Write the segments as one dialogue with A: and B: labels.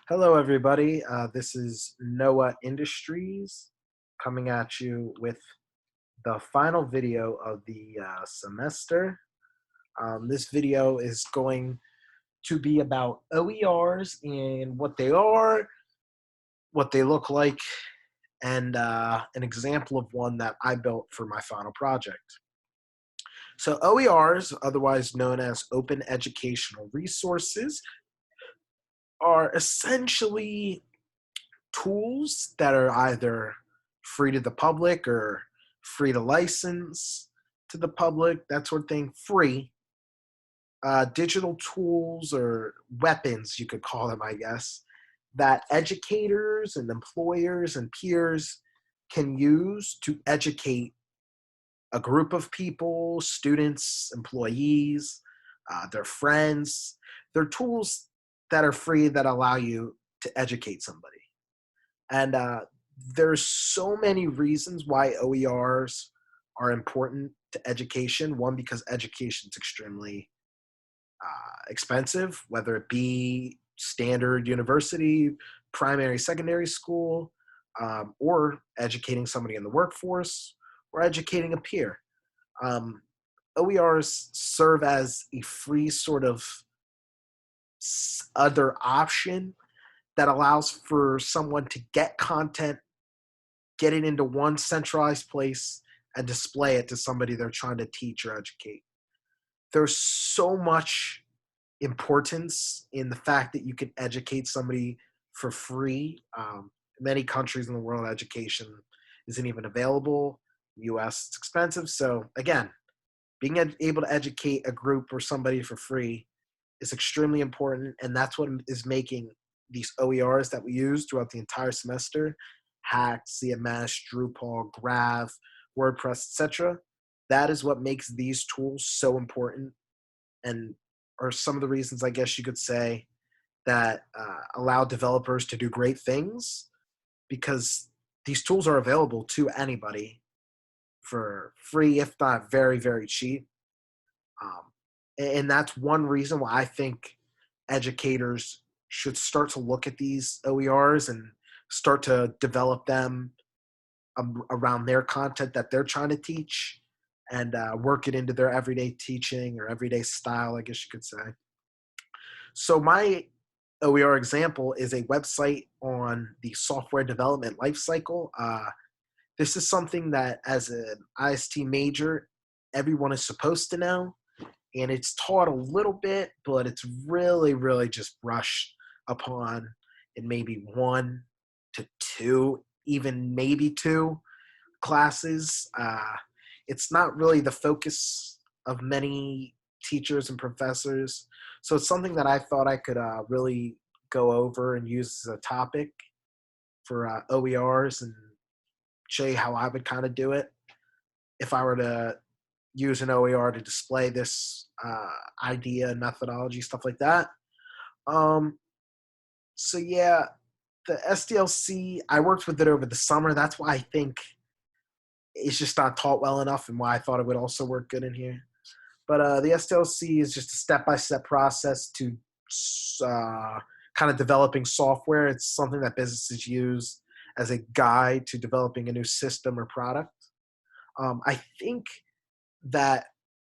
A: Hello, everybody. This is Noah Industries coming at you with the final video of the semester. This video is going to be about OERs and what they are, what they look like, and an example of one that I built for my final project. So OERs, otherwise known as Open Educational Resources, are essentially tools that are either free to the public or free to license to the public, that sort of thing, free. Digital tools or weapons, you could call them, I guess, that educators and employers and peers can use to educate a group of people, students, employees, their friends. They're tools that are free that allow you to educate somebody. And there's so many reasons why OERs are important to education. One, because education is extremely expensive, whether it be standard university, primary, secondary school, or educating somebody in the workforce, or educating a peer. Um, OERs serve as a free sort of other option that allows for someone to get content, get it into one centralized place, and display it to somebody they're trying to teach or educate. There's so much importance in the fact that you can educate somebody for free. Many countries in the world, education isn't even available. US, it's expensive. So again, being able to educate a group or somebody for free is extremely important, and that's what is making these OERs that we use throughout the entire semester, Hack, CMS, Drupal, Graph, WordPress, etc. That is what makes these tools so important, and are some of the reasons, I guess you could say, that allow developers to do great things, because these tools are available to anybody for free, if not very, very cheap. Um, and that's one reason why I think educators should start to look at these OERs and start to develop them around their content that they're trying to teach, and work it into their everyday teaching or everyday style, I guess you could say. So my OER example is a website on the software development lifecycle. This is something that, as an IST major, everyone is supposed to know, and it's taught a little bit, but it's really, really just brushed upon in maybe one to two, even maybe two classes. It's not really the focus of many teachers and professors. So it's something that I thought I could really go over and use as a topic for OERs and show you how I would kind of do it if I were to use an OER to display this idea and methodology, stuff like that. Um, so yeah, the SDLC, I worked with it over the summer. That's why I think it's just not taught well enough, and why I thought it would also work good in here. But the SDLC is just a step-by-step process to kind of developing software. It's something that businesses use as a guide to developing a new system or product. I think that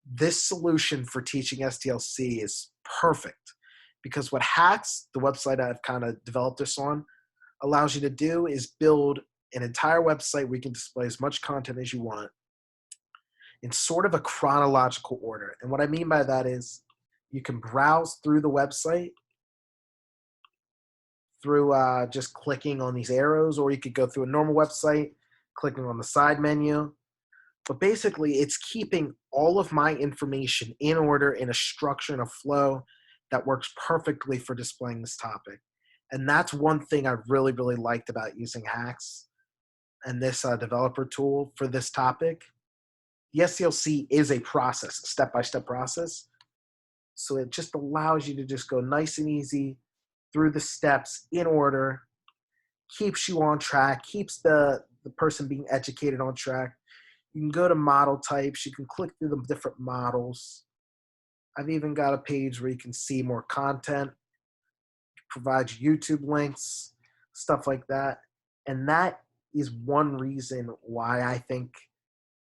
A: this solution for teaching SDLC is perfect, because what Hacks, the website I've kind of developed this on, allows you to do is build an entire website where you can display as much content as you want in sort of a chronological order. And what I mean by that is you can browse through the website through just clicking on these arrows, or you could go through a normal website, clicking on the side menu. But basically, it's keeping all of my information in order, in a structure and a flow that works perfectly for displaying this topic. And that's one thing I really, really liked about using Hacks and this developer tool for this topic. The SDLC is a process, a step-by-step process. So it just allows you to just go nice and easy through the steps in order, keeps you on track, keeps the person being educated on track. You can go to model types. You can click through the different models. I've even got a page where you can see more content. provides YouTube links, stuff like that. And that is one reason why I think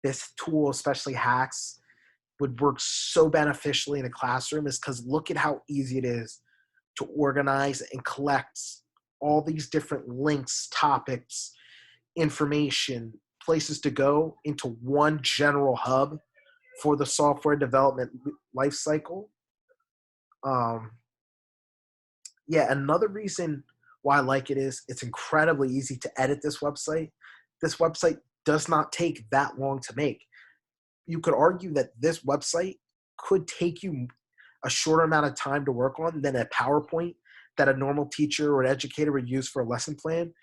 A: this tool, especially Hacks, would work so beneficially in a classroom, is because look at how easy it is to organize and collect all these different links, topics, information, places to go into one general hub for the software development lifecycle. Um, yeah, another reason why I like it is it's incredibly easy to edit this website. This website does not take that long to make. You could argue that this website could take you a shorter amount of time to work on than a PowerPoint that a normal teacher or an educator would use for a lesson plan,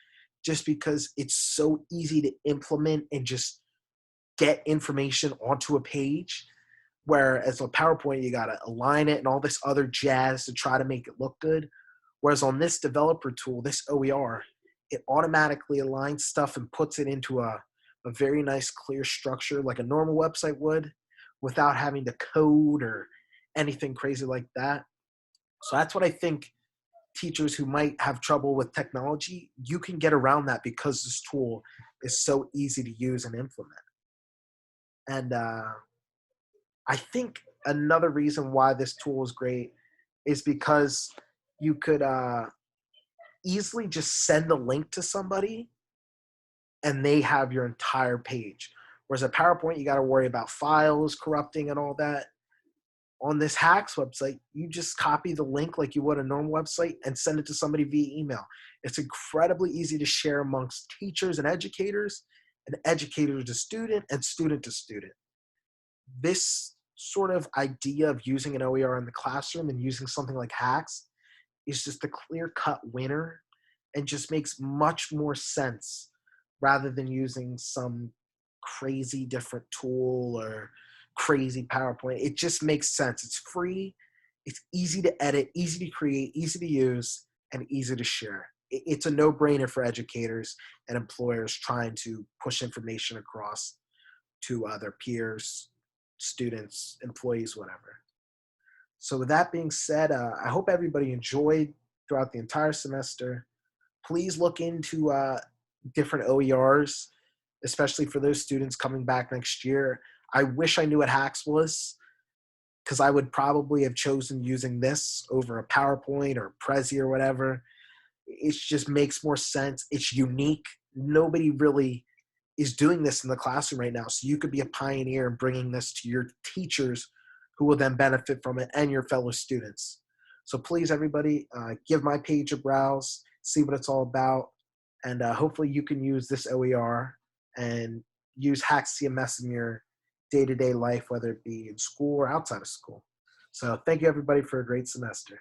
A: just because it's so easy to implement and just get information onto a page. Whereas on PowerPoint, you got to align it and all this other jazz to try to make it look good. Whereas on this developer tool, this OER, it automatically aligns stuff and puts it into a very nice, clear structure like a normal website would without having to code or anything crazy like that. So that's what I think teachers who might have trouble with technology, you can get around that because this tool is so easy to use and implement. And I think another reason why this tool is great is because you could easily just send a link to somebody and they have your entire page. Whereas a PowerPoint, you got to worry about files corrupting and all that. On this Hacks website, you just copy the link like you would a normal website and send it to somebody via email. It's incredibly easy to share amongst teachers and educator to student and student to student. This sort of idea of using an OER in the classroom and using something like Hacks is just a clear-cut winner and just makes much more sense rather than using some crazy different tool or crazy PowerPoint. It just makes sense. It's free, it's easy to edit, easy to create, easy to use, and easy to share. It's a no-brainer for educators and employers trying to push information across to their peers, students, employees, whatever. So with that being said, I hope everybody enjoyed throughout the entire semester. Please look into different OERs, especially for those students coming back next year. I wish I knew what Hacks was, because I would probably have chosen using this over a PowerPoint or Prezi or whatever. It just makes more sense. It's unique. Nobody really is doing this in the classroom right now. So you could be a pioneer in bringing this to your teachers who will then benefit from it and your fellow students. So please, everybody, give my page a browse, see what it's all about, and hopefully you can use this OER and use Hacks CMS in your day-to-day life, whether it be in school or outside of school. So thank you, everybody, for a great semester.